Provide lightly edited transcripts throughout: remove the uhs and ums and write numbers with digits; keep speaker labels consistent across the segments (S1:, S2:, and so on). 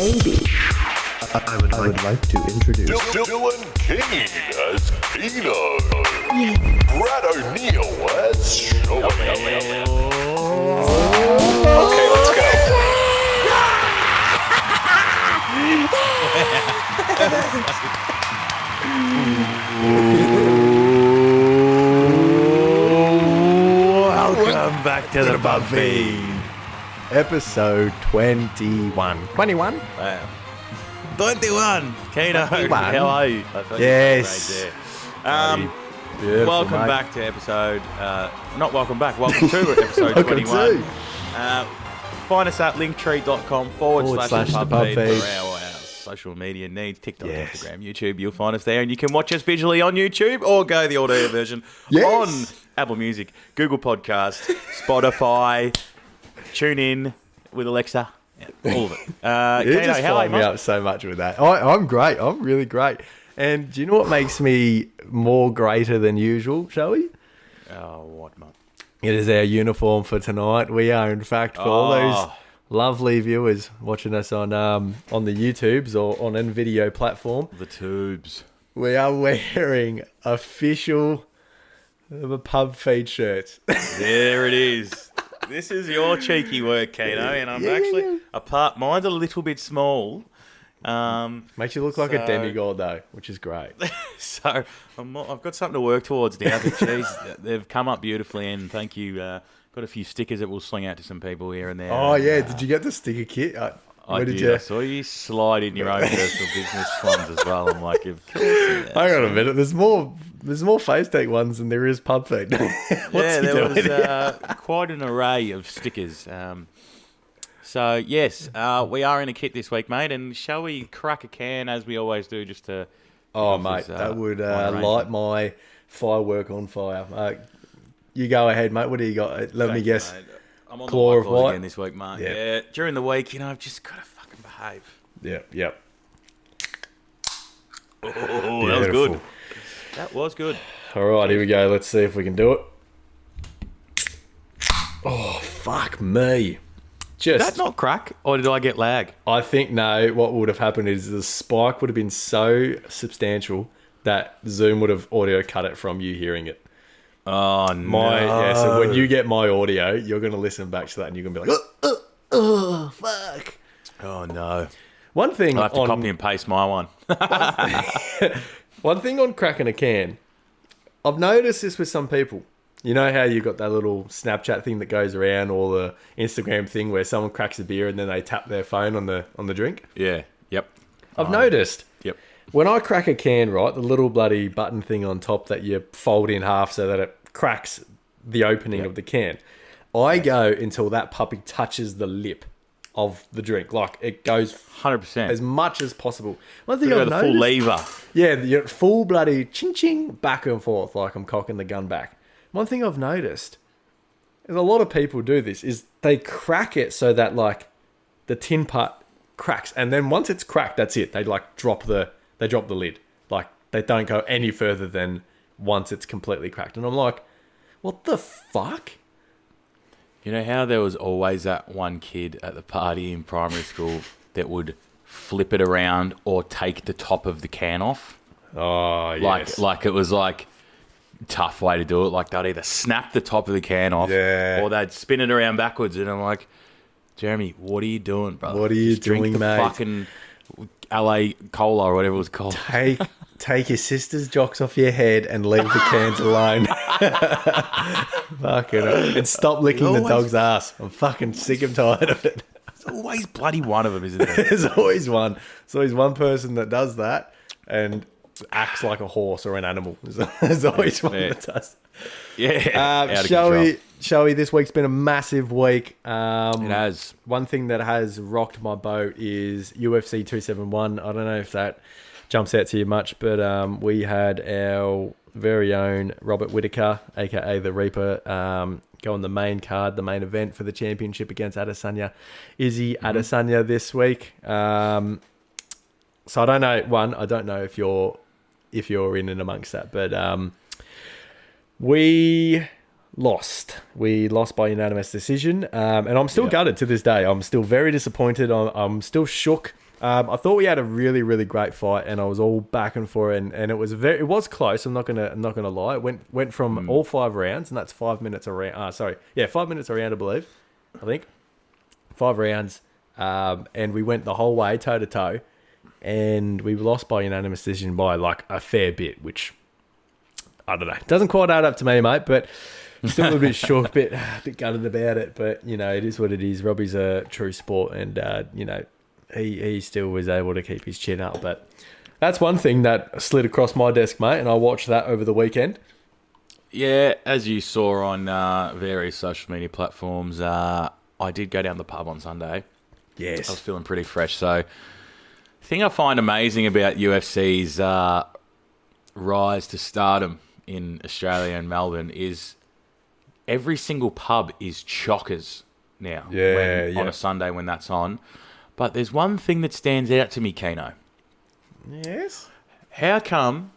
S1: baby.
S2: I would like to introduce
S3: Dylan King as Keeno. Brad O'Neill as Showy. Okay, let's go.
S2: Welcome back to the Buffy. Episode 21. 21?
S4: 21. Keeno,
S2: 21.
S4: how are you?
S2: Yes. Beautiful,
S4: Welcome
S2: mate.
S4: back to episode, not welcome back, welcome to episode
S2: Welcome
S4: 21.
S2: to.
S4: Find us at linktree.com/the pub
S2: pub
S4: feed
S2: feed.
S4: for our social media needs, TikTok,
S2: Yes.
S4: Instagram, YouTube. You'll find us there, and you can watch us visually on YouTube or go the audio version
S2: Yes.
S4: on Apple Music, Google Podcast, Spotify, tune in with Alexa, all of it.
S2: You
S4: Keeno,
S2: just
S4: how are
S2: find
S4: you,
S2: me
S4: mate?
S2: up so much with that. I'm great. I'm really great. And do you know what makes me more greater than usual, shall we?
S4: Oh, what, mate?
S2: It is our uniform for tonight. We are, in fact, for all those lovely viewers watching us on the YouTubes or on any video platform,
S4: The tubes.
S2: we are wearing official the pub feed shirts.
S4: There it is. This is your cheeky work, Keeno, and I'm
S2: Yeah,
S4: actually
S2: yeah.
S4: apart. Mine's a little bit small,
S2: Makes you look like a
S4: So-
S2: demigod, though, which is great.
S4: so I've got something to work towards now. But geez, they've come up beautifully, and thank you. Got a few stickers that we'll sling out to some people here and there.
S2: Oh,
S4: and,
S2: yeah. Did you get the sticker kit?
S4: I
S2: where
S4: did.
S2: you?
S4: I saw you slide in your own personal business ones as well. I'm like, of course. Yeah.
S2: Hang on a minute. There's more face take ones than there is pub feed. What's
S4: Yeah,
S2: he
S4: there
S2: doing?
S4: was quite an array of stickers. So, yes, we are in a kit this week, mate. And shall we crack a can, as we always do, just to...
S2: Oh,
S4: off
S2: mate,
S4: this,
S2: that would
S4: fine
S2: light my firework on fire. You go ahead, mate. What do you got? Let me
S4: Thank
S2: guess.
S4: you, mate. I'm on
S2: Claw
S4: the
S2: of
S4: white claw
S2: white?
S4: again this week, mate.
S2: Yeah.
S4: Yeah, during the week, I've just got to fucking behave.
S2: Yep.
S4: Oh, that was good. That was good.
S2: All right, here we go. Let's see if we can do it. Oh, fuck me.
S4: Did
S2: Just,
S4: that not crack, or did I get lag?
S2: I think, no, what would have happened is the spike would have been so substantial that Zoom would have audio cut it from you hearing it.
S4: Oh, no.
S2: Yeah, so when you get my audio, you're going to listen back to that and you're going to be like, oh, fuck.
S4: Oh, no.
S2: One thing
S4: I'll have to
S2: on
S4: copy and paste my one.
S2: one thing on cracking a can, I've noticed this with some people. You know how you've got that little Snapchat thing that goes around, or the Instagram thing where someone cracks a beer and then they tap their phone on the drink?
S4: Yeah. Yep.
S2: I've noticed
S4: Yep.
S2: when I crack a can, right, the little bloody button thing on top that you fold in half so that it cracks the opening of the can, I go until that puppy touches the lip of the drink. Like, it goes
S4: 100%.
S2: as much as possible. One thing
S4: Got
S2: I've
S4: the full
S2: noticed,
S4: lever.
S2: yeah, the full bloody ching-ching back and forth like I'm cocking the gun back. One thing I've noticed, and a lot of people do this, is they crack it so that, like, the tin part cracks. And then once it's cracked, that's it. They, like, drop the lid. Like, they don't go any further than once it's completely cracked. And I'm like, what the fuck?
S4: You know how there was always that one kid at the party in primary school that would flip it around or take the top of the can off?
S2: Oh, yes.
S4: Like it was like tough way to do it. Like they'd either snap the top of the can off,
S2: Yeah.
S4: or they'd spin it around backwards. And I'm like, Jeremy, what are you doing, brother?
S2: What are you
S4: Just drink
S2: doing,
S4: the
S2: mate?
S4: Fucking LA cola or whatever it was called.
S2: Take your sister's jocks off your head and leave the cans alone. Fucking hell. And stop licking the
S4: always-
S2: dog's ass. I'm fucking sick and tired of it.
S4: There's always bloody one of them, isn't there?
S2: There's always one. There's always one person that does that and acts like a horse or an animal. There's always one
S4: Yeah.
S2: that does.
S4: Yeah. Out of
S2: Shall we? This week's been a massive week.
S4: It has.
S2: One thing that has rocked my boat is UFC 271. I don't know if that jumps out to you much, but we had our very own Robert Whittaker, aka the Reaper, go on the main card, the main event for the championship against Adesanya, Izzy Adesanya this week. So I don't know. I don't know if you're in and amongst that, but we lost. We lost by unanimous decision, and I'm still gutted to this day. I'm still very disappointed. I'm still shook I thought we had a really, really great fight, and I was all backing for it, and it was close. I'm not gonna lie. It went from all 5 rounds, and that's 5 minutes a round. 5 minutes a round, I think 5 rounds, and we went the whole way toe to toe, and we lost by unanimous decision by like a fair bit, which I don't know, doesn't quite add up to me, mate, but. Still a little bit short, a bit gutted about it, but you know, it is what it is. Robbie's a true sport, and you know, he still was able to keep his chin up. But that's one thing that slid across my desk, mate, and I watched that over the weekend.
S4: Yeah, as you saw on various social media platforms, I did go down the pub on Sunday.
S2: Yes,
S4: I was feeling pretty fresh. So, the thing I find amazing about UFC's rise to stardom in Australia and Melbourne is every single pub is chockers now. On a Sunday when that's on. But there's one thing that stands out to me, Keeno.
S2: Yes?
S4: How come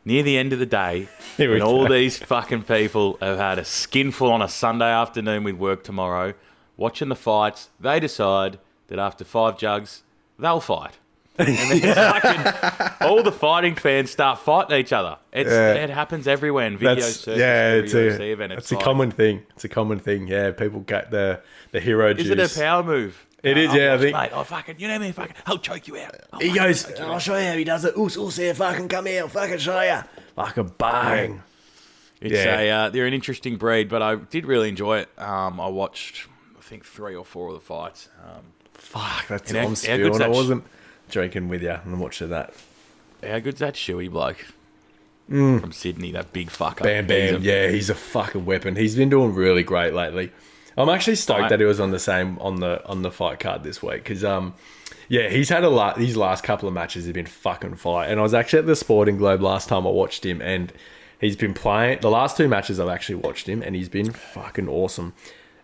S4: near the end of the day, when all these fucking people have had a skinful on a Sunday afternoon with work tomorrow, watching the fights, they decide that after 5 jugs, they'll fight. And then fucking, all the fighting fans start fighting each other. It happens everywhere in video
S2: it's a
S4: event.
S2: It's a common thing. It's a common thing. Yeah, people get the hero juice.
S4: Is it a power move?
S2: It is, yeah. I think.
S4: Mate, you know me, I'll choke you out.
S2: He goes, I'll show you how he does it. Here, fucking come here, I'll fucking show you. Fucking bang.
S4: They're an interesting breed, but I did really enjoy it. I watched, I think, 3 or 4 of the fights.
S2: I'm spewing. I wasn't drinking with you and watching that.
S4: How good's that shoey bloke from Sydney? That big fucker.
S2: Bam Bam. He's a fucking weapon. He's been doing really great lately. I'm actually stoked that he was on the fight card this week because he's had these last couple of matches have been fucking fire. And I was actually at the Sporting Globe last time I watched him, and he's been playing the last 2 matches I've actually watched him, and he's been fucking awesome.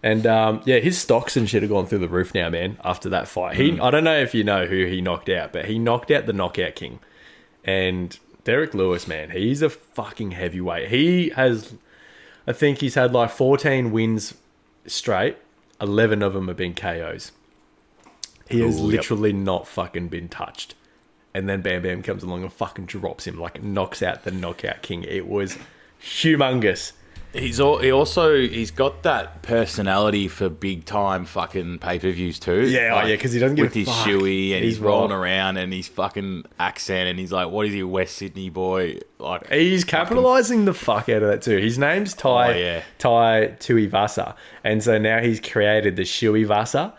S2: And his stocks and shit have gone through the roof now, man, after that fight. I don't know if you know who he knocked out, but he knocked out the Knockout King. And Derek Lewis, man, he's a fucking heavyweight. I think he's had like 14 wins straight. 11 of them have been KOs. He has literally not fucking been touched. And then Bam Bam comes along and fucking drops him, like knocks out the Knockout King. It was humongous.
S4: He's got that personality for big time fucking pay-per-views too.
S2: Yeah, because he doesn't give
S4: with his shoey and he's rolling around and his fucking accent and he's like, what is he, West Sydney boy? Like
S2: he's capitalising the fuck out of that too. His name's Tai Tuivasa, and so now he's created the shoey Vasa.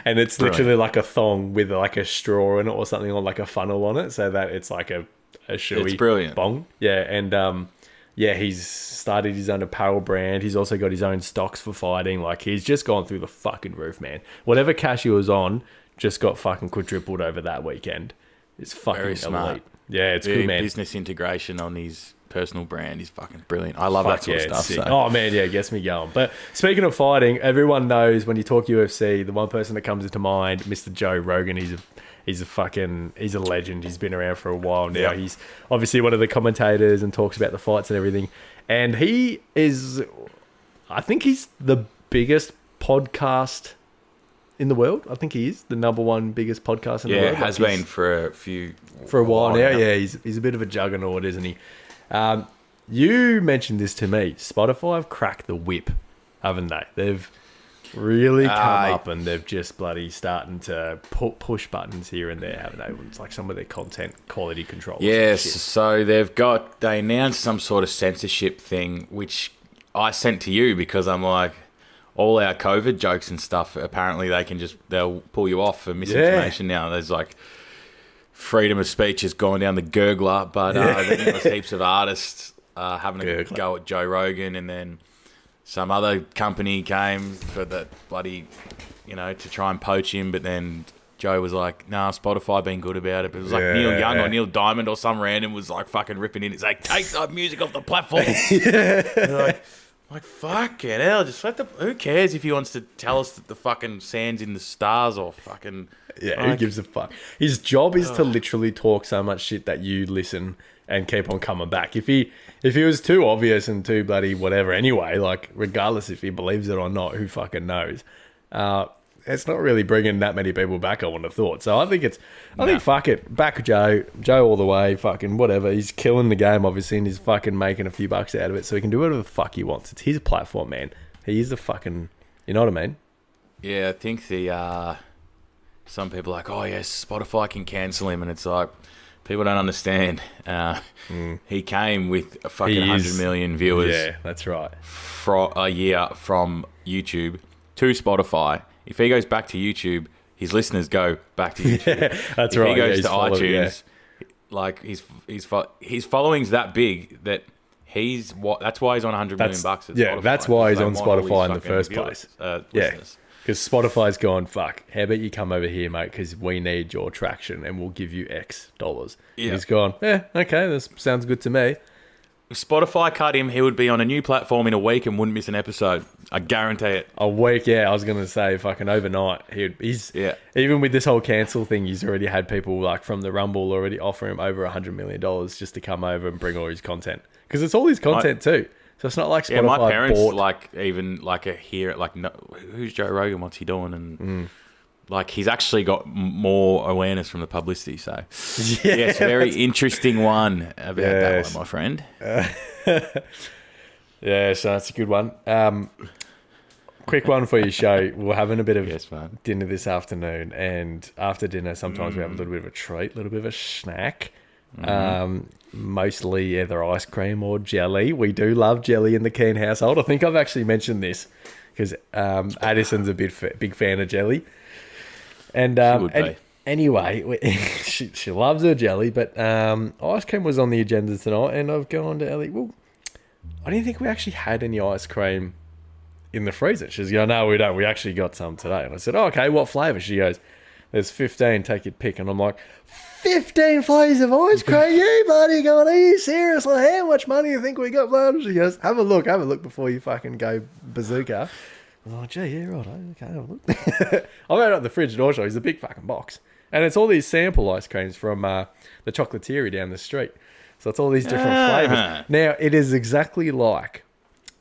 S2: And it's literally like a thong with like a straw in it or something, or like a funnel on it, so that it's like a shoey.
S4: It's brilliant.
S2: Bong. Yeah, and he's started his own apparel brand. He's also got his own stocks for fighting. Like, he's just gone through the fucking roof, man. Whatever cash he was on just got fucking quadrupled over that weekend. It's fucking
S4: very smart.
S2: Elite. Yeah, it's good, man.
S4: Business integration on his personal brand is fucking brilliant. I love that sort of stuff. So.
S2: Oh, man, yeah, it gets me going. But speaking of fighting, everyone knows when you talk UFC, the one person that comes into mind, Mr. Joe Rogan, he's a legend. He's been around for a while now. Yep. He's obviously one of the commentators and talks about the fights and everything. And I think he's the biggest podcast in the world. I think he is the number 1 biggest podcast in the world.
S4: Yeah, has been for
S2: a while now. Yeah, he's a bit of a juggernaut, isn't he? You mentioned this to me. Spotify have cracked the whip, haven't they? They've really come up and they've just bloody starting to push buttons here and there, haven't they? It's like some of their content quality control.
S4: Yes, so they announced some sort of censorship thing, which I sent to you because I'm like, all our COVID jokes and stuff, apparently they'll pull you off for misinformation now. There's like freedom of speech has gone down the gurgler, but then there's heaps of artists having a go at Joe Rogan, and then some other company came for the bloody, to try and poach him, but then Joe was like, nah, Spotify been good about it. But it was like Neil Young or Neil Diamond or some random was like fucking ripping in. It's like, take that music off the platform. Like fucking hell, just who cares if he wants to tell us that the fucking sand's in the stars or fucking...
S2: Yeah, who gives a fuck? His job is to literally talk so much shit that you listen and keep on coming back. If he was too obvious and too bloody whatever anyway, like regardless if he believes it or not, who fucking knows? it's not really bringing that many people back, I wouldn't have thought. So I think fuck it. Back Joe all the way, fucking whatever. He's killing the game, obviously, and he's fucking making a few bucks out of it, so he can do whatever the fuck he wants. It's his platform, man. He's the fucking, you know what I mean?
S4: Yeah, I think some people are like, oh yes, Spotify can cancel him, and it's like, people don't understand. He came with a fucking 100 million viewers.
S2: Yeah, that's right.
S4: For a year from YouTube to Spotify. If he goes back to YouTube, his listeners go back to YouTube.
S2: Yeah, that's
S4: if
S2: right.
S4: If he goes
S2: yeah,
S4: to iTunes, like his following's that big that that's why he's on 100 million bucks at Spotify.
S2: That's why he's on Spotify in the first place.
S4: Yeah.
S2: Because Spotify's gone, fuck, how about you come over here, mate, because we need your traction and we'll give you X dollars. Yeah. And he's gone, okay, this sounds good to me.
S4: If Spotify cut him, he would be on a new platform in a week and wouldn't miss an episode. I guarantee it.
S2: A week, yeah. I was going to say, fucking overnight. Even with this whole cancel thing, he's already had people like from the Rumble already offer him over $100 million just to come over and bring all his content. Because it's all his content too. So it's not like Spotify
S4: my parents
S2: bought...
S4: who's Joe Rogan? What's he doing? And like he's actually got more awareness from the publicity. So yes, very interesting one about that one, my friend.
S2: Yeah, so that's a good one. Quick one for your show. We're having a bit of dinner this afternoon, and after dinner, sometimes we have a little bit of a treat, a little bit of a snack. Mostly either ice cream or jelly. We do love jelly in the Keene household. I think I've actually mentioned this because Addison's a big fan of jelly, and anyway, she loves her jelly. But ice cream was on the agenda tonight, and I've gone to Ellie. Well, I didn't think we actually had any ice cream in the freezer. She's going, no, we don't. We actually got some today. And I said, okay, what flavour? She goes, there's 15. Take your pick. And I'm like, 15 flavours of ice cream? You bloody going, are you serious? Like, how much money do you think we got? And she goes, have a look before you fucking go bazooka. I'm like, gee, yeah, right. Okay, have a look. I went up the fridge door show. It's a big fucking box. And it's all these sample ice creams from the chocolatieri down the street. So it's all these different flavours. Now, it is exactly like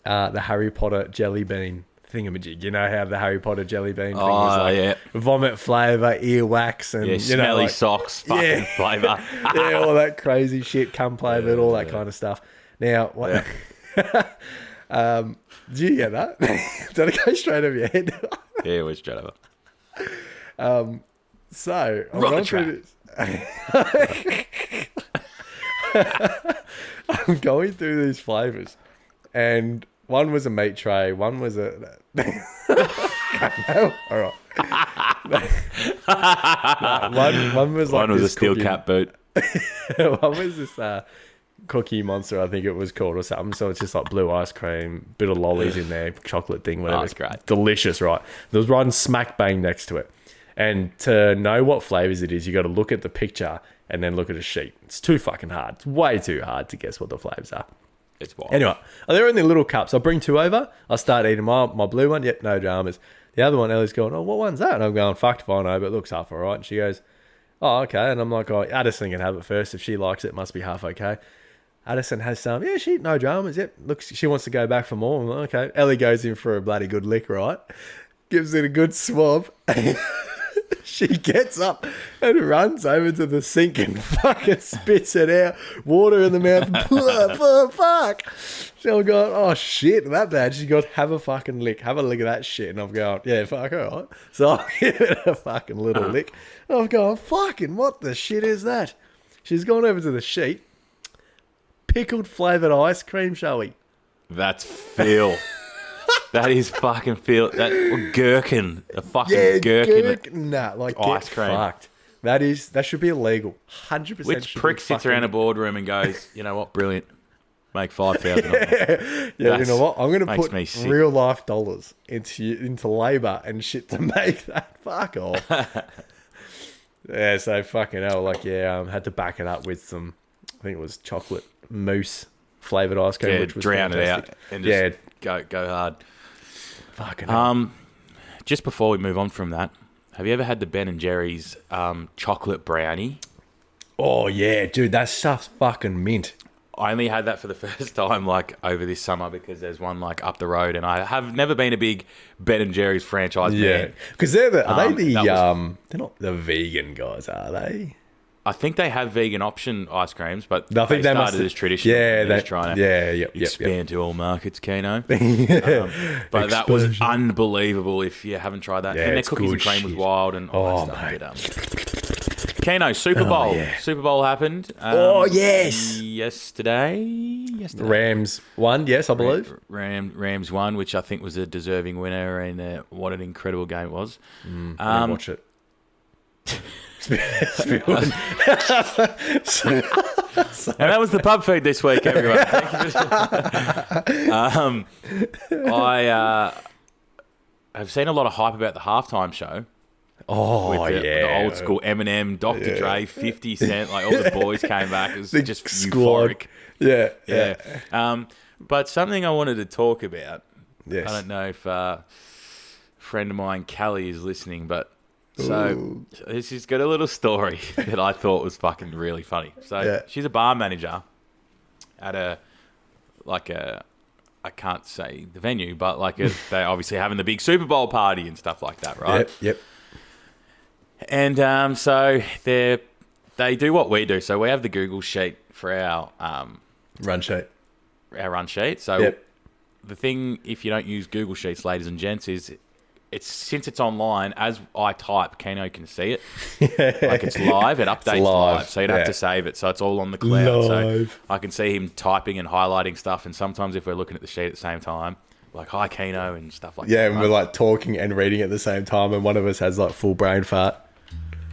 S2: the Harry Potter jelly bean thingamajig. You know how the Harry Potter jelly bean thing was vomit flavour, earwax, and
S4: smelly socks fucking flavour.
S2: Yeah, all that crazy shit, cum flavoured, all that kind of stuff. Now, what? Did you get that? Did it go straight over your head?
S4: Yeah, it was straight over.
S2: So, I'm going through these flavours, and one was a meat tray, one was a... All right. One was like
S4: a steel cap boot.
S2: One was this Cookie Monster, I think it was called, or something. So it's just like blue ice cream, bit of lollies in there, chocolate thing, whatever.
S4: That's great.
S2: Delicious, right? There was one smack bang next to it. And to know what flavours it is, you got to look at the picture and then look at a sheet. It's too fucking hard. It's way too hard to guess what the flavours are.
S4: It's wild.
S2: Anyway, they're in the little cups. I bring two over. I start eating my blue one. Yep, no dramas. The other one, Ellie's going, oh, what one's that? And I'm going, fucked if I know, but it looks half all right. And she goes, oh, okay. And I'm like, oh, Addison can have it first. If she likes it, it must be half okay. Addison has some. Yeah, no dramas. Yep. Looks, she wants to go back for more. I'm like, okay. Ellie goes in for a bloody good lick, right? Gives it a good swab. She gets up and runs over to the sink and fucking spits it out. Water in the mouth. Fuck. So I'm going, oh shit, that bad. She goes, have a fucking lick. Have a lick of that shit. And I'm going, yeah, fuck, all right. So I give it a fucking little lick. And I'm going, fucking what the shit is that? She's gone over to the sheet. Pickled flavoured ice cream, shall we?
S4: That's filth. That is fucking filth. That gherkin. A fucking gherkin.
S2: Nah, like
S4: ice
S2: get
S4: cream.
S2: Fucked. That should be illegal. 100%.
S4: Which prick sits around a boardroom and goes, you know what, brilliant. Make 5,000.
S2: Yeah, you know what? I'm going to put real life dollars into labour and shit to make that. Fuck off. Yeah, so fucking hell. Like, yeah, had to back it up with some, I think it was chocolate mousse flavoured ice cream, which was
S4: drown
S2: fantastic.
S4: It out and just go hard.
S2: Fucking hell.
S4: Just before we move on from that, have you ever had the Ben & Jerry's chocolate brownie?
S2: Oh, yeah, dude, that stuff's fucking mint.
S4: I only had that for the first time like over this summer because there's one like up the road, and I have never been a big Ben and Jerry's franchise man.
S2: Because are they they're not the vegan guys, are they?
S4: I think they have vegan option ice creams, but
S2: I think
S4: they started as traditional.
S2: Yeah,
S4: they're trying to expand to all markets, Keeno. But that was unbelievable if you haven't tried that. And their cookies and cream was wild and all that stuff. Keeno, Super Bowl.
S2: Yeah.
S4: Super Bowl happened.
S2: Yes.
S4: Yesterday.
S2: Rams won, yes, I believe.
S4: Rams won, which I think was a deserving winner, and what an incredible game it was.
S2: Watch it.
S4: And that was the pub feed this week, everyone. Thank you. I have seen a lot of hype about the halftime show. With the old school Eminem, Dr. Dre, 50 Cent, like all the boys came back. It was just euphoric. Yeah. But something I wanted to talk about. Yes. I don't know if a friend of mine, Callie, is listening, but she's got a little story that I thought was fucking really funny. So she's a bar manager at I can't say the venue, but they're obviously having the big Super Bowl party and stuff like that, right?
S2: Yep.
S4: And so they do what we do. So we have the Google sheet for our
S2: run sheet.
S4: So the thing, if you don't use Google Sheets, ladies and gents, is since it's online, as I type, Keeno can see it. Like it's live, it updates live. So you'd have to save it. So it's all on the cloud. So I can see him typing and highlighting stuff. And sometimes if we're looking at the sheet at the same time, like, hi, Keeno, and stuff like that.
S2: Yeah, and we're like talking and reading at the same time, and one of us has like full brain fart.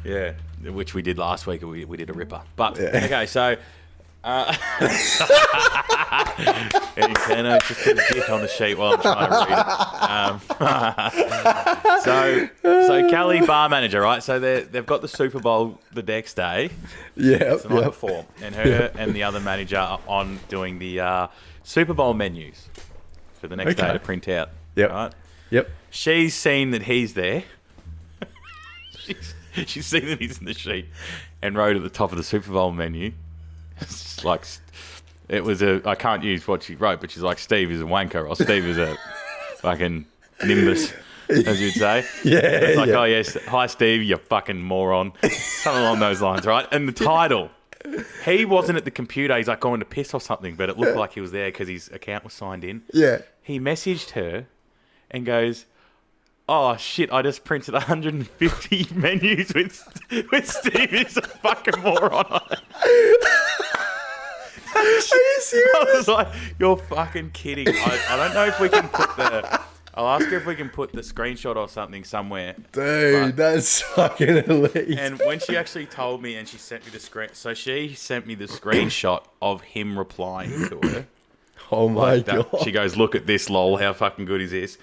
S4: Yeah, which we did last week. We did a ripper. But, okay, so... and Keeno just put a dick on the sheet while I'm trying to read it. So Callie, bar manager, right? So they've got the Super Bowl the next day.
S2: Yeah.
S4: The night before. And her and the other manager are on doing the Super Bowl menus for the next day to print out.
S2: Yep.
S4: Right?
S2: Yep.
S4: She's seen that he's there. She's seen that he's in the sheet and wrote at the top of the Super Bowl menu. It's like, it was I can't use what she wrote, but she's like, Steve is a wanker, or Steve is a fucking nimbus, as you'd say. It's like, oh yes, hi Steve, you fucking moron. Something along those lines, right? And the title, he wasn't at the computer, he's like going to piss or something, but it looked like he was there because his account was signed in.
S2: Yeah. He
S4: messaged her and goes, oh shit, I just printed 150 menus with Steve is a fucking moron on it.
S2: Are you serious?
S4: I was like, you're fucking kidding. I don't know if we can put I'll ask her if we can put the screenshot or something somewhere.
S2: Dude, that's fucking elite.
S4: And when she actually told me and she sent me the she sent me the screenshot of him replying to her.
S2: Oh my God.
S4: She goes, look at this, lol, how fucking good is this?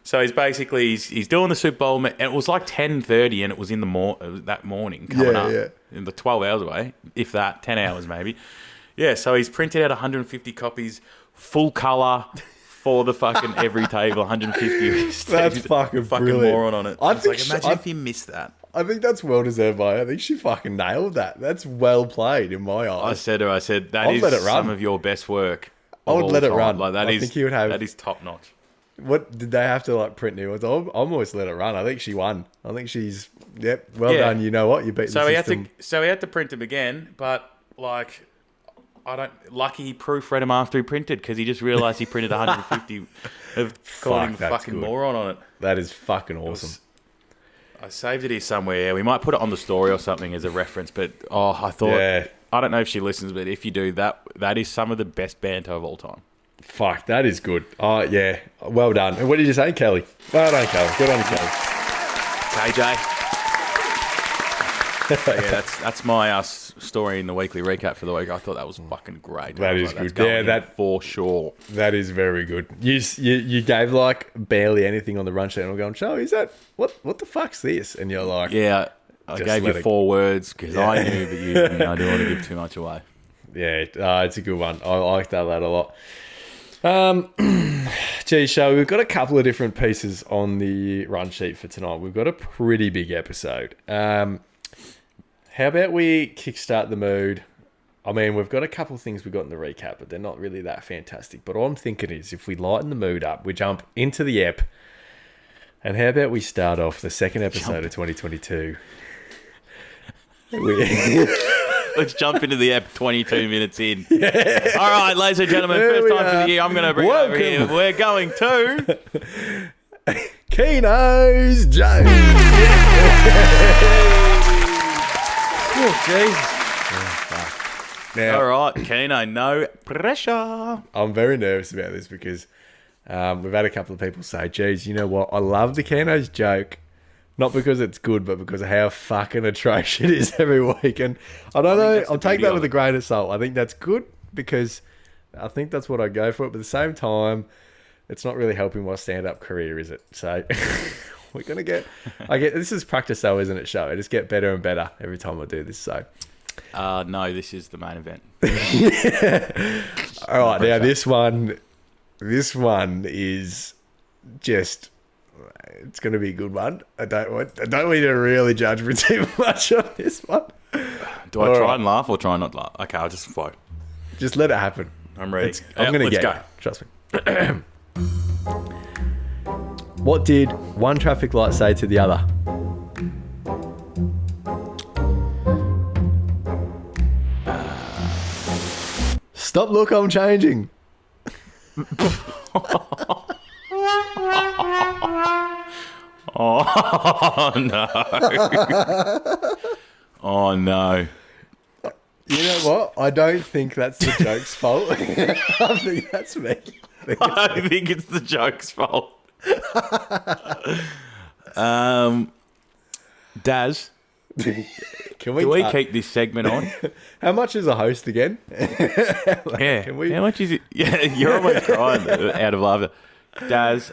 S4: So he's basically he's doing the Super Bowl, and it was like 10:30, and it was in the that morning coming up, in the 12 hours away, if that, 10 hours maybe. Yeah, so he's printed out 150 copies, full color for the fucking every table, 150.
S2: That's fucking brilliant.
S4: Moron on it. Imagine if you missed that.
S2: I think that's well deserved by her. I think she fucking nailed that. That's well played in my eyes.
S4: I said to her, that is some of your best work.
S2: I would let it run.
S4: Like I think he would have. That is top notch.
S2: What did they have to like print new ones? I'm almost let it run. I think she won. I think she's well done. You know what? You beat the system.
S4: He had to print them again, but like lucky he proofread them after he printed because he just realised he printed 150 of calling fucking moron on it.
S2: That is fucking awesome.
S4: I saved it here somewhere. Yeah, we might put it on the story or something as a reference. But I thought I don't know if she listens, but if you do that is some of the best banter of all time.
S2: Fuck, that is good. Oh, yeah. Well done. And what did you say, Kelly? Well done, Kelly. Good on you, Kelly.
S4: KJ. So, yeah, that's my story in the weekly recap for the week. I thought that was fucking great.
S2: That is good.
S4: Yeah, that for sure.
S2: That is very good. You gave like barely anything on the run sheet, and I'm going, "Show, is that what the fuck's this?" And you're like,
S4: "Yeah, I gave you 4 words because I knew, but you didn't. I didn't want to give too much away."
S2: Yeah, it's a good one. I like that a lot. Geez, so we've got a couple of different pieces on the run sheet for tonight. We've got a pretty big episode. How about we kickstart the mood? I mean, we've got a couple of things we got in the recap, but they're not really that fantastic. But all I'm thinking is, if we lighten the mood up, we jump into the ep. And how about we start off the second episode of 2022?
S4: Let's jump into the ep 22 minutes in. Yeah. All right, ladies and gentlemen, first time for the year. I'm going to bring it over here. We're going to...
S2: Keeneos Jones.
S4: Oh, Jesus.
S2: Now,
S4: all right, Keeno, no pressure.
S2: I'm very nervous about this because we've had a couple of people say, geez, you know what? I love the Keenos joke. Not because it's good, but because of how fucking atrocious it is every week. And I don't know. I'll take that with a grain of salt. I think that's good because I think that's what I go for. But at the same time, it's not really helping my stand-up career, is it? So we're going to get... this is practice though, isn't it, show? I just get better and better every time I do this, so...
S4: no, this is the main event.
S2: All right, now this one is just... It's going to be a good one. I don't want you to really judge me too much on this one.
S4: Do I try and laugh or try and not laugh? Okay, I'll just flow.
S2: Just let it happen.
S4: I'm ready.
S2: I'm going to get
S4: go.
S2: you. Trust me. What did one traffic light say to the other? Stop, look, I'm changing.
S4: Oh, no. Oh, no.
S2: You know what? I don't think that's the joke's fault. I think that's me.
S4: I think it's the joke's fault. Daz,
S2: Can
S4: do we keep this segment on?
S2: How much is a host again?
S4: Yeah.
S2: Can we...
S4: How much is it? Yeah, you're almost crying out of laughter. Daz,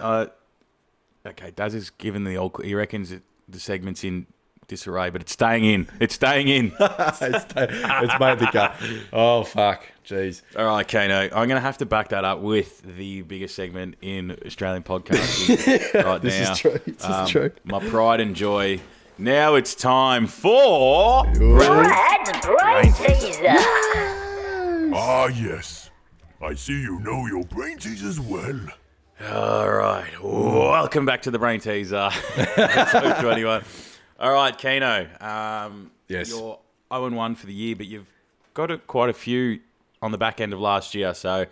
S4: okay, Daz is given the old... He reckons the segment's in disarray, but it's staying in. It's staying in.
S2: It's made the cut. Oh, fuck. Jeez.
S4: All right, Keeno, I'm going to have to back that up with the biggest segment in Australian podcasting right
S2: This
S4: now.
S2: is true. This is true.
S4: My pride and joy. Now it's time for...
S1: Brainteaser.
S3: Ah, yes. I see you know your brain teasers well.
S4: All right. Welcome back to the Brain Teaser. Episode 21. All right, Keeno.
S2: Yes.
S4: You're 0-1 for the year, but you've got quite a few on the back end of last year. So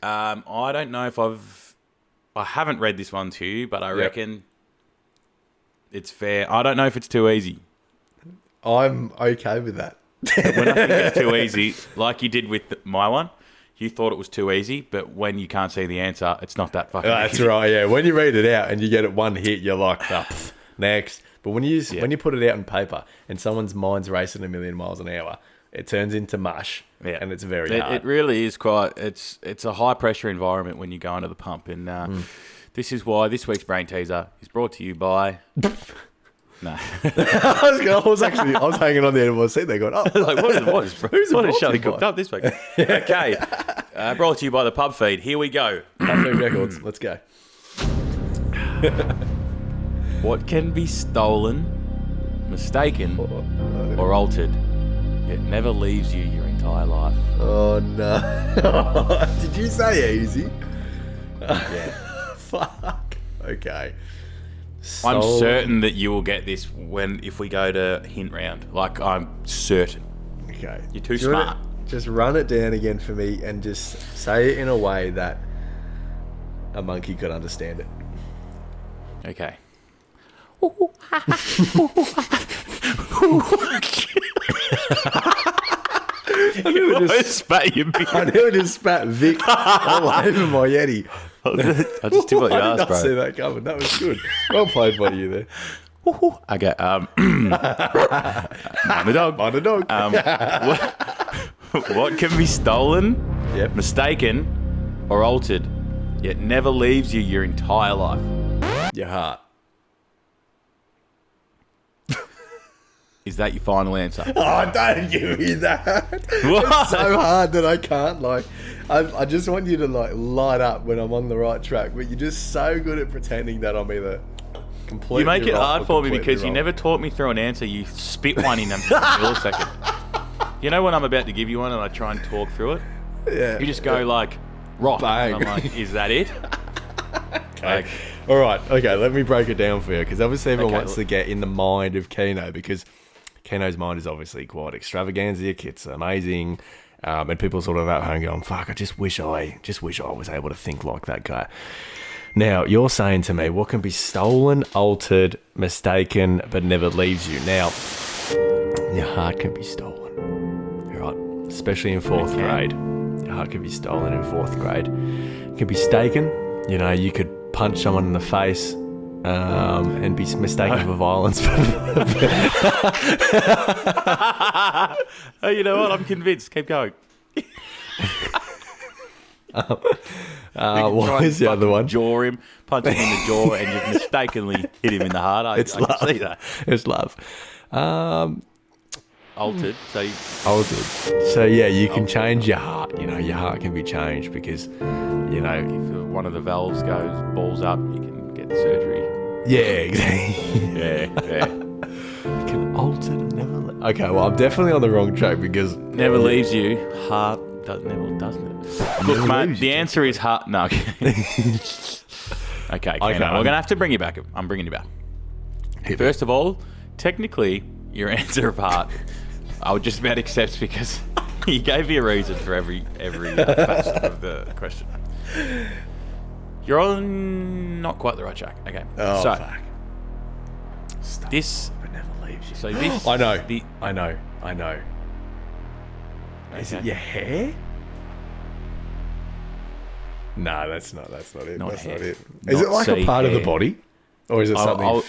S4: I don't know if I haven't read this one to you, but I reckon it's fair. I don't know if it's too easy.
S2: I'm okay with that.
S4: When I think it's too easy, like you did with my one, you thought it was too easy, but when you can't see the answer, it's not that fucking
S2: That's
S4: easy.
S2: right, yeah. When you read it out and you get it one hit, you're like, next. But when you put it out on paper and someone's mind's racing a million miles an hour, it turns into mush, and it's very hard.
S4: It really is quite... It's a high-pressure environment when you go into the pump, and this is why this week's Brain Teaser is brought to you by... No.
S2: I was hanging on the end of my seat there going, oh.
S4: Like, what is Shelley cooked up this week? Okay. Brought to you by the Pub Feed. Here we go.
S2: Pub Feed Records. Let's go.
S4: What can be stolen, mistaken, or altered, yet never leaves you your entire life?
S2: Oh, no. Did you say easy?
S4: Yeah.
S2: Fuck. Okay.
S4: I'm certain that you will get this if we go to hint round. Like, I'm certain.
S2: Okay.
S4: You're too smart.
S2: Just run it down again for me and just say it in a way that a monkey could understand it.
S4: Okay.
S2: I nearly just spat Vic all over my Yeti.
S4: I just did what you asked,
S2: I did not
S4: bro.
S2: see that coming. That was good. Well played by you there.
S4: Okay. I'm a dog.
S2: On a dog.
S4: What can be stolen,
S2: Yep.
S4: mistaken, or altered, yet never leaves you your entire life?
S2: Your heart.
S4: Is that your final answer?
S2: Oh, don't give me that.
S4: What?
S2: It's so hard that I can't, I just want you to, light up when I'm on the right track, but you're just so good at pretending that I'm either completely
S4: You make it
S2: right
S4: hard
S2: or
S4: for me
S2: completely
S4: because you
S2: wrong.
S4: never taught me through an answer. You spit one in a millisecond. You know when I'm about to give you one and I try and talk through it?
S2: Yeah.
S4: You just go like, rock.
S2: Bang.
S4: And I'm like, is that it?
S2: Okay. All right. Okay. Let me break it down for you because obviously everyone
S4: Okay,
S2: wants to get in the mind of Keeno because Keeno's mind is obviously quite extravagantic. It's amazing. And people sort of at home going, fuck, I just wish I was able to think like that guy. Now, you're saying to me, what can be stolen, altered, mistaken, but never leaves you? Now, your heart can be stolen, right? Especially in fourth grade. Your heart can be stolen in fourth grade. It can be staken. You know, you could punch someone in the face and be mistaken for violence.
S4: Oh, you know what? I'm convinced. Keep going.
S2: What is the other one?
S4: Jaw him, punch him in the jaw, and you've mistakenly hit him in the heart. I can see that.
S2: It's love.
S4: Altered.
S2: Altered. So yeah, you can change your heart. You know, your heart can be changed because, you know,
S4: if one of the valves goes balls up, you can get surgery.
S2: Yeah, exactly.
S4: Yeah.
S2: You can alter never. Okay, well, I'm definitely on the wrong track because
S4: Never leaves you. Heart doesn't it? Look, mate, the answer is heart. No. Okay, Keeno, we're going to have to bring you back. I'm bringing you back. First of all, technically, your answer of heart, I would just about accept because you gave me a reason for every facet of the question. You're on not quite the right track. Okay.
S2: Oh,
S4: so,
S2: fuck. Stop.
S4: This
S2: never leaves you.
S4: So this
S2: I know. Is it
S4: Okay.
S2: your hair? No, that's not it.
S4: Not
S2: That's
S4: hair.
S2: not it.
S4: Not
S2: Is it like a
S4: see
S2: part of the
S4: hair.
S2: body? Or is it something... Oh,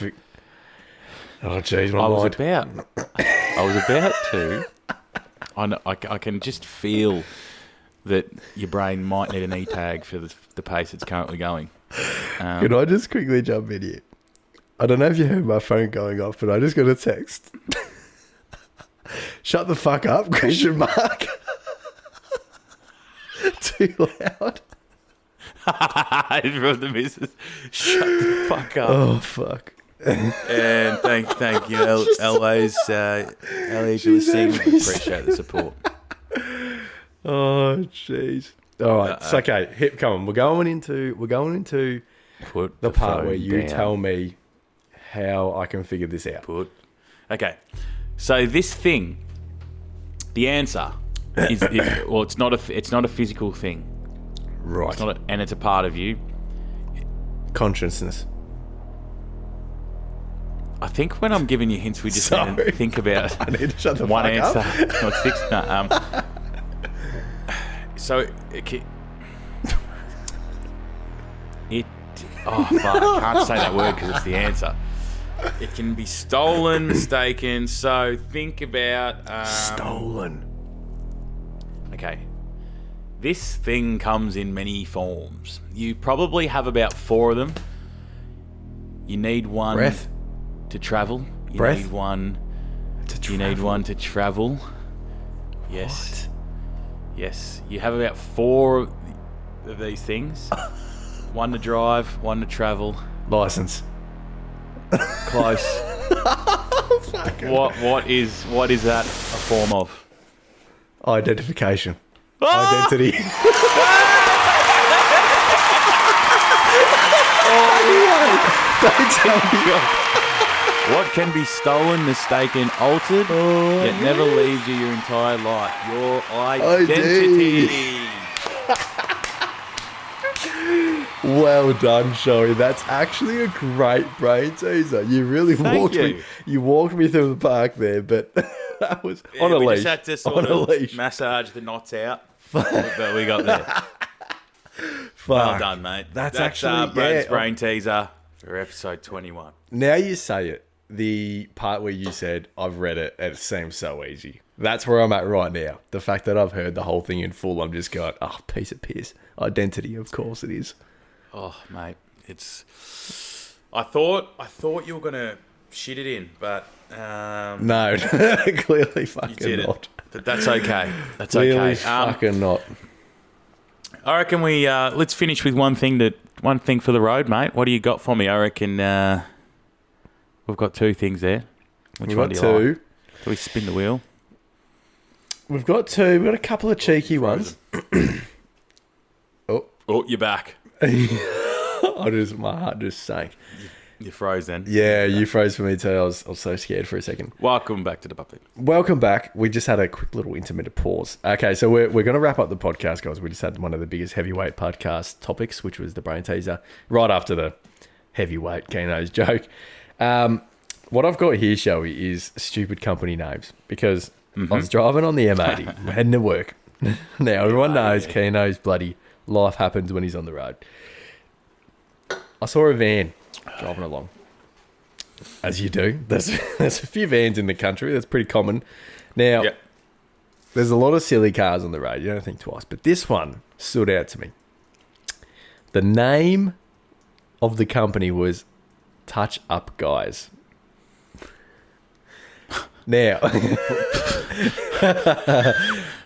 S2: jeez, my mind.
S4: I was about to. I can just feel that your brain might need an E-tag for the pace it's currently going.
S2: Can I just quickly jump in here? I don't know if you heard my phone going off, but I just got a text. Shut the fuck up, ? Too loud.
S4: From the missus. Shut the fuck up.
S2: Oh, fuck.
S4: And thank you, LA's for listening. We appreciate the support.
S2: Oh, jeez. All right. It's okay. Come on. We're going into
S4: Put
S2: the part
S4: phone
S2: where you
S4: down.
S2: tell me how I can figure this out.
S4: Okay. So this thing, the answer is well, it's not a physical thing.
S2: Right.
S4: It's not, and it's a part of you.
S2: Consciousness.
S4: I think when I'm giving you hints, we just need
S2: Sorry.
S4: to think about
S2: I need to shut the
S4: one
S2: fuck
S4: answer,
S2: up.
S4: not six. No, so it. Oh fuck! I can't say that word because it's the answer. It can be stolen, mistaken. So think about
S2: Stolen.
S4: Okay. This thing comes in many forms. You probably have about 4 of them. You need one
S2: Breath.
S4: to travel. You
S2: Breath?
S4: need one.
S2: To
S4: You need one to travel. Yes. Yes. You have about 4 of these things. One to drive, one to travel.
S2: License.
S4: Close. What is that a form of?
S2: Identification. Identity. Don't tell me.
S4: What can be stolen, mistaken, altered, yet never leaves you your entire life? Your identity.
S2: Well done, Shoei. That's actually a great brain teaser. You really
S4: Thank you.
S2: You walked me through the park there, but that was on a
S4: we
S2: leash.
S4: just had to sort
S2: on a
S4: of
S2: leash.
S4: massage the knots out, but we got there. Well
S2: Fuck.
S4: done, mate.
S2: That's actually
S4: Brad's
S2: yeah.
S4: brain teaser for episode 21.
S2: Now you say it. The part where you said I've read it and it seems so easy. That's where I'm at right now. The fact that I've heard the whole thing in full, I'm just going, oh, piece of piss. Identity, of course it is.
S4: Oh, mate, it's. I thought you were gonna shit it in, but
S2: No, clearly fucking
S4: you did
S2: not.
S4: it. But that's okay. That's
S2: Clearly
S4: okay.
S2: fucking not.
S4: I reckon we let's finish with one thing for the road, mate. What do you got for me? I reckon we've got 2 things there. Which
S2: We've
S4: one
S2: got
S4: do you
S2: 2.
S4: like? Do we spin the wheel?
S2: We've got two. We've got a couple of cheeky ones.
S4: Oh, you're back.
S2: My heart just sank.
S4: You froze then.
S2: Yeah, you froze for me too. I was so scared for a second.
S4: Welcome back to the puppet.
S2: Welcome back. We just had a quick little intermittent pause. Okay, so we're going to wrap up the podcast, guys. We just had one of the biggest heavyweight podcast topics, which was the brain teaser, right after the heavyweight Keeno's joke. What I've got here, Shelby, is stupid company names, because I was driving on the M80, heading to work. Now, everyone knows Keeno's bloody life happens when he's on the road. I saw a van driving along, as you do. There's a few vans in the country. That's pretty common. Now, there's a lot of silly cars on the road. You don't think twice. But this one stood out to me. The name of the company was Touch Up Guys. Now,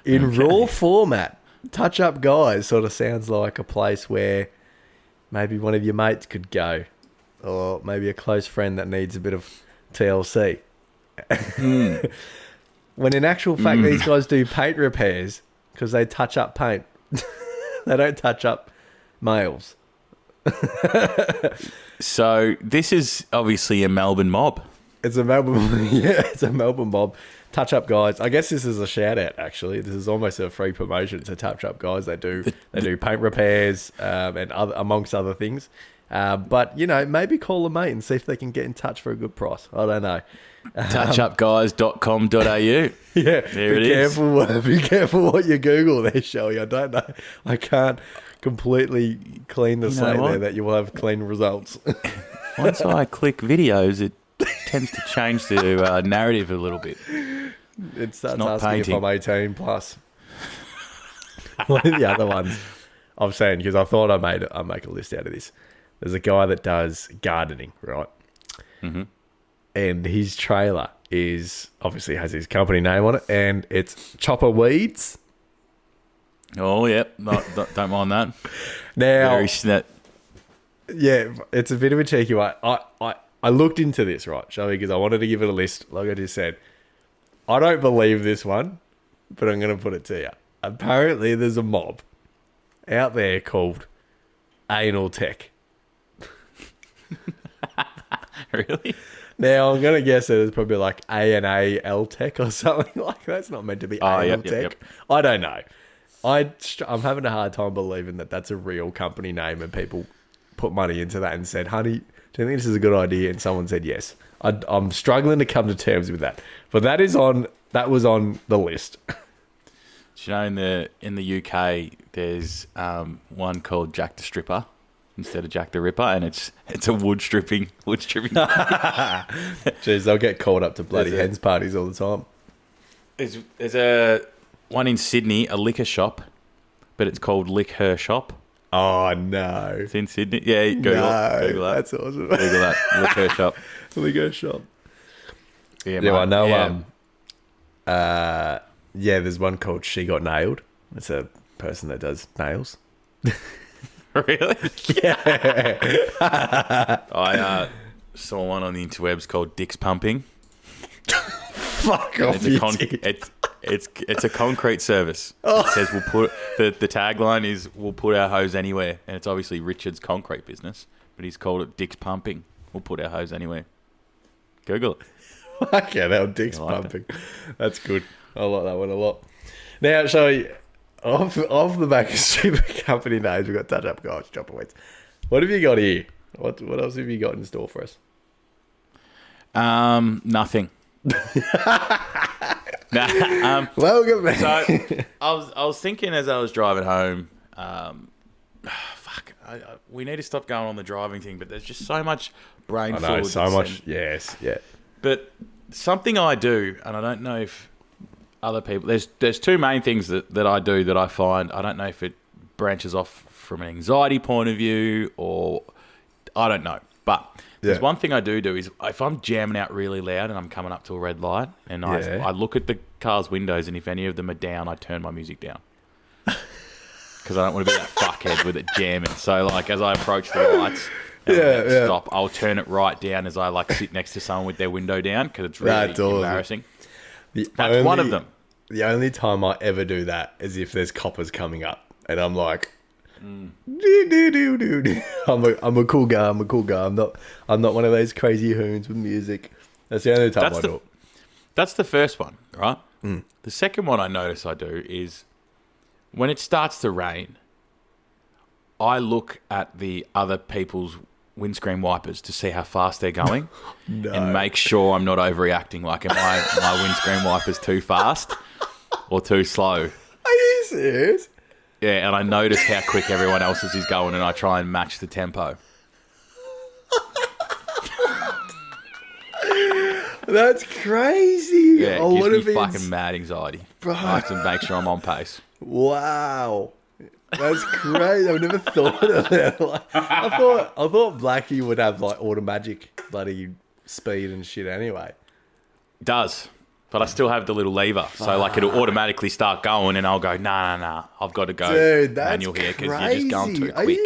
S2: in raw format, Touch Up Guys sort of sounds like a place where maybe one of your mates could go, or maybe a close friend that needs a bit of TLC. When in actual fact, these guys do paint repairs because they touch up paint. They don't touch up males.
S4: So this is obviously a Melbourne mob.
S2: It's a Melbourne mob. Touch Up Guys. I guess this is a shout out. Actually, this is almost a free promotion to Touch Up Guys. They do paint repairs and amongst other things. But maybe call a mate and see if they can get in touch for a good price. I don't know.
S4: Touchupguys.com.au.
S2: Yeah,
S4: there it is.
S2: Be careful what you Google there, Shelly. I don't know. I can't completely clean the slate there that you will have clean results.
S4: Once I click videos, it tends to change the narrative a little bit.
S2: It starts asking if I'm 18 plus. One of the other ones I'm saying, because I thought I'd make a list out of this. There's a guy that does gardening, right? Mm-hmm. And his trailer obviously has his company name on it, and it's Chopper Weeds.
S4: Oh, yep. Don't mind that.
S2: Now,
S4: very snap.
S2: Yeah, it's a bit of a cheeky one. I looked into this, right, Shelby, because I wanted to give it a list, like I just said. I don't believe this one, but I'm going to put it to you. Apparently, there's a mob out there called Anal Tech.
S4: Really?
S2: Now, I'm going to guess that it's probably like A&A-L Tech or something like that. It's not meant to be Anal Tech. Yep. I don't know. I'm having a hard time believing that that's a real company name and people put money into that and said, honey, do you think this is a good idea? And someone said yes. I'm struggling to come to terms with that. But that was on the list.
S4: Do you know in the UK there's one called Jack the Stripper instead of Jack the Ripper, and it's a wood stripping.
S2: Jeez, they'll get called up to bloody hens parties all the time.
S4: There's a one in Sydney, a liquor shop, but it's called Lick Her Shop.
S2: Oh no!
S4: It's in Sydney. Yeah, Google that.
S2: That's awesome.
S4: Google that. Lick Her Shop.
S2: Lick Her Shop.
S4: Yeah,
S2: I know. Yeah. There's one called She Got Nailed. It's a person that does nails.
S4: Really?
S2: Yeah.
S4: I saw one on the interwebs called Dick's Pumping.
S2: Fuck off!
S4: It's a concrete service. Oh. It says the tagline is we'll put our hose anywhere, and it's obviously Richard's concrete business, but he's called it Dick's Pumping. We'll put our hose anywhere. Google it.
S2: Okay, that Dick's Pumping. That's good. I like that one a lot. Now, off the back of stupid company names, we've got Touch Up Guys, Chopper Weeds. What have you got here? What else have you got in store for us?
S4: Nothing.
S2: Welcome back.
S4: So I was thinking as I was driving home, we need to stop going on the driving thing, but there's just so much brain fluid. I know,
S2: so much. Yes, yeah.
S4: But something I do, and I don't know if other people... There's two main things that I do that I find. I don't know if it branches off from an anxiety point of view or... I don't know. But there's one thing I do is if I'm jamming out really loud and I'm coming up to a red light and I look at the car's windows, and if any of them are down, I turn my music down. Because I don't want to be that fuckhead with it jamming. So, like, as I approach the lights... stop. I'll turn it right down as I sit next to someone with their window down because it's really embarrassing. That's one of them.
S2: the only time I ever do that is if there's coppers coming up, and I'm like, do. I'm a cool guy. I'm not one of those crazy hoons with music. That's the only time I do it.
S4: That's the first one, right? The second one I notice I do is when it starts to rain, I look at the other people's windscreen wipers to see how fast they're going and make sure I'm not overreacting. Like, am my windscreen wipers too fast or too slow?
S2: Are you serious?
S4: Yeah, and I notice how quick everyone else's is going and I try and match the tempo.
S2: That's crazy.
S4: Yeah, it gives me fucking mad anxiety. Bro. I have to make sure I'm on pace.
S2: Wow. That's crazy. I've never thought of that. Like, I thought Blackie would have like automagic bloody speed and shit anyway.
S4: It does. But I still have the little lever. So like it'll automatically start going and I'll go, nah. I've got to go manual here because you're just going too quick.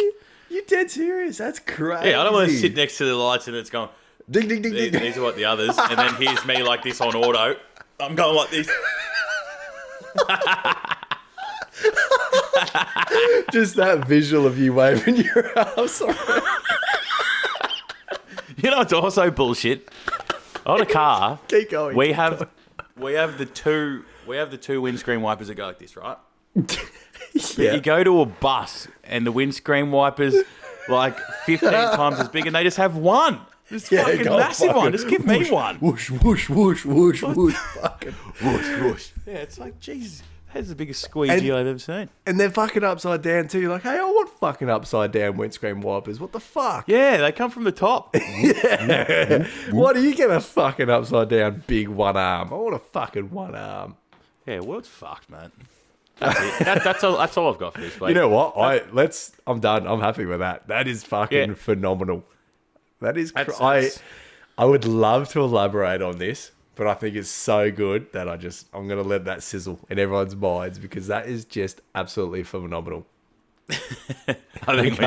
S2: You dead serious? That's crazy.
S4: Yeah, I don't want to sit next to the lights and it's going,
S2: ding, ding, ding, ding.
S4: These are what the others. And then here's me like this on auto. I'm going like this.
S2: Just that visual of you waving your arms around.
S4: You know, it's also bullshit. On a car,
S2: keep going.
S4: We have the two windscreen wipers that go like this, right? But you go to a bus and the windscreen wipers like 15 times as big, and they just have one. This fucking massive one. Just give me one.
S2: Whoosh, whoosh, whoosh, whoosh, whoosh. Fucking
S4: whoosh, whoosh. Yeah, it's like, Jesus, that's the biggest squeegee I've ever seen.
S2: And they're fucking upside down too. You're like, hey, I want fucking upside down windscreen wipers. What the fuck?
S4: Yeah, they come from the top.
S2: Yeah. Why do you get a fucking upside down big one arm? I want a fucking one arm.
S4: Yeah, world's fucked, man. That's it. That's all I've got for this week.
S2: You know what? I'm done. I'm happy with that. That is fucking phenomenal. That is. I would love to elaborate on this, but I think it's so good that I'm going to let that sizzle in everyone's minds because that is just absolutely phenomenal.
S4: I think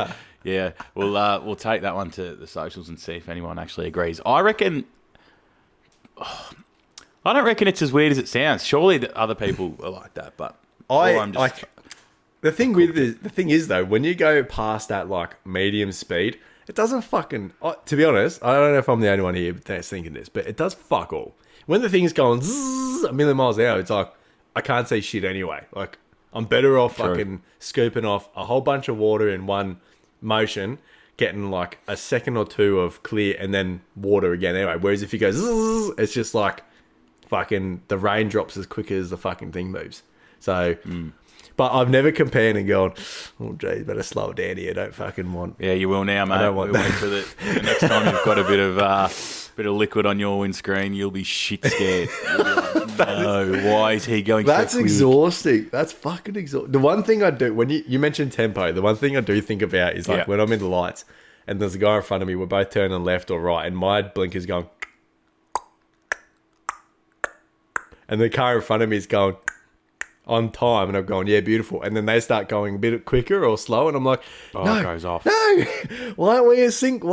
S4: we'll take that one to the socials and see if anyone actually agrees. I don't reckon it's as weird as it sounds. Surely the other people are like that, but
S2: the thing is though, when you go past that like medium speed, it doesn't fucking. To be honest, I don't know if I'm the only one here that's thinking this, but it does fuck all. When the thing's going zzz, a million miles an hour, it's like I can't see shit anyway. Like I'm better off fucking scooping off a whole bunch of water in one motion, getting like a second or two of clear, and then water again anyway. Whereas if you go zzz, it's just like fucking the rain drops as quick as the fucking thing moves. So. But I've never compared and gone, oh, geez, better slow it down here. Don't fucking want.
S4: Yeah, you will now, mate.
S2: I don't want that.
S4: Wait for the next time you've got a bit of liquid on your windscreen, you'll be shit scared. You'll be like, no, why is he going so quick?
S2: That's exhausting. That's fucking exhausting. The one thing I do, when you mentioned tempo, the one thing I do think about is like when I'm in the lights and there's a guy in front of me, we're both turning left or right, and my blinker's going, and the car in front of me is going, on time, and I'm going, yeah, beautiful. And then they start going a bit quicker or slow, and I'm like, no,
S4: it goes off.
S2: No, why aren't we in sync?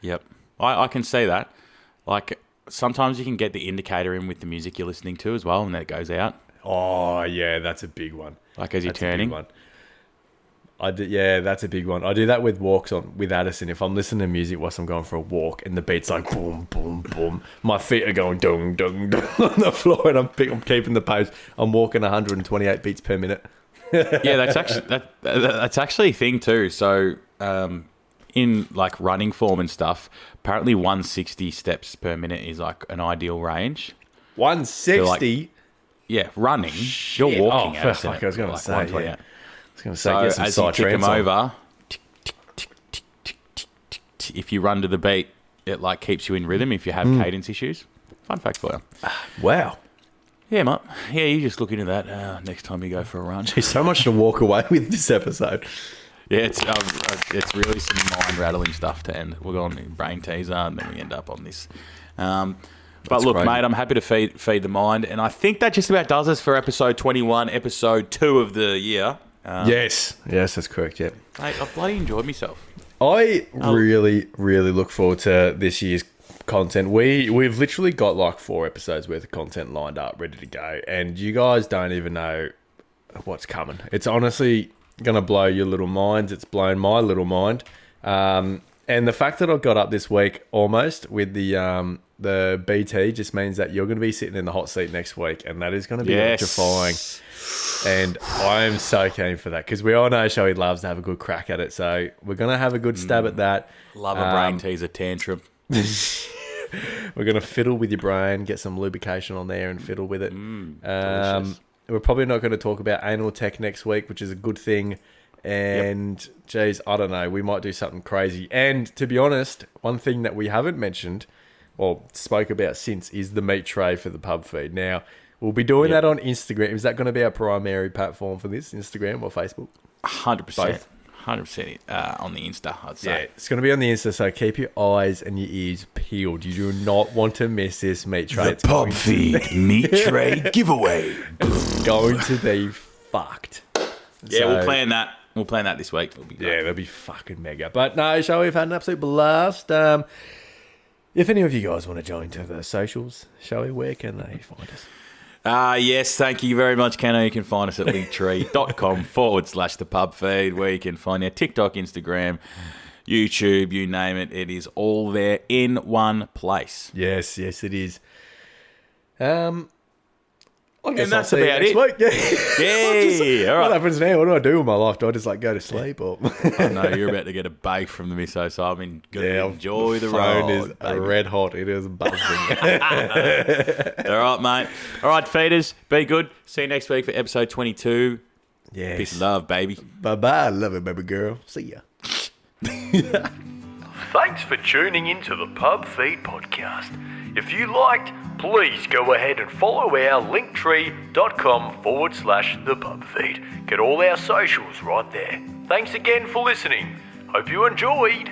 S4: Yep. I can see that. Like, sometimes you can get the indicator in with the music you're listening to as well, and then it goes out.
S2: Oh, yeah, that's a big one.
S4: Like, as you're turning.
S2: That's a big one. I do that with walks with Addison. If I'm listening to music whilst I'm going for a walk and the beat's like boom, boom, boom, my feet are going dung, dung, dung on the floor, and I'm keeping the pace. I'm walking 128 beats per minute.
S4: Yeah, that's actually a thing too. So in like running form and stuff, apparently 160 steps per minute is like an ideal range.
S2: 160?
S4: So like, yeah, running.
S2: Shit.
S4: You're walking.
S2: I was going to say, yeah.
S4: So as you kick them over, if you run to the beat, it like keeps you in rhythm if you have cadence issues. Fun fact for you.
S2: Wow.
S4: Yeah, mate. Yeah, you just look into that next time you go for a run.
S2: There's so much to walk away with this episode.
S4: Yeah, it's really some mind rattling stuff to end. We're going brain teaser, and then we end up on this. But look, great, mate, I'm happy to feed the mind, and I think that just about does us for episode 21, episode 2 of the year.
S2: Yes, that's correct. Yeah,
S4: mate, I've bloody enjoyed myself.
S2: I really, really look forward to this year's content. We've literally got like 4 episodes worth of content lined up, ready to go, and you guys don't even know what's coming. It's honestly gonna blow your little minds. It's blown my little mind. And the fact that I got up this week almost with the BT just means that you're going to be sitting in the hot seat next week, and that is going to be electrifying. And I am so keen for that because we all know Shelly loves to have a good crack at it. So we're going to have a good stab at that.
S4: Love a brain teaser tantrum.
S2: We're going to fiddle with your brain, get some lubrication on there and fiddle with it.
S4: Delicious.
S2: We're probably not going to talk about anal tech next week, which is a good thing. And, geez, I don't know. We might do something crazy. And, to be honest, one thing that we haven't mentioned or spoke about since is the meat tray for the pub feed. Now, we'll be doing that on Instagram. Is that going to be our primary platform for this, Instagram or Facebook?
S4: 100%.
S2: Both.
S4: 100% on the Insta, I'd say.
S2: Yeah, it's going to be on the Insta, so keep your eyes and your ears peeled. You do not want to miss this meat tray.
S3: The pub feed meat tray giveaway.
S2: It's going to be fucked.
S4: Yeah,
S2: So-
S4: we'll plan that. We'll plan that this week. It'll be great.
S2: Yeah, that'll be fucking mega. But no, shall we've had an absolute blast. If any of you guys want to join to the socials, shall we? Where can they find us?
S4: Yes, thank you very much, Keeno. You can find us at linktree.com/the pub feed, where you can find our TikTok, Instagram, YouTube, you name it. It is all there in one place.
S2: Yes, it is. I guess
S4: And that's
S2: I'll see you
S4: about
S2: next
S4: it.
S2: week.
S4: Yeah, all
S2: What
S4: right.
S2: happens now? What do I do with my life? Do I just like go to sleep or?
S4: I know you're about to get a bake from the misso, so I mean, gonna enjoy the
S2: phone
S4: ride.
S2: is
S4: baby.
S2: red hot. It is buzzing.
S4: All right, mate. All right, feeders, be good. See you next week for episode 22.
S2: Yes.
S4: Peace and love, baby.
S2: Bye bye. Love it, baby girl. See ya.
S1: Thanks for tuning into the Pub Feed podcast. If you liked, please go ahead and follow our linktree.com/the pub feed. Get all our socials right there. Thanks again for listening. Hope you enjoyed.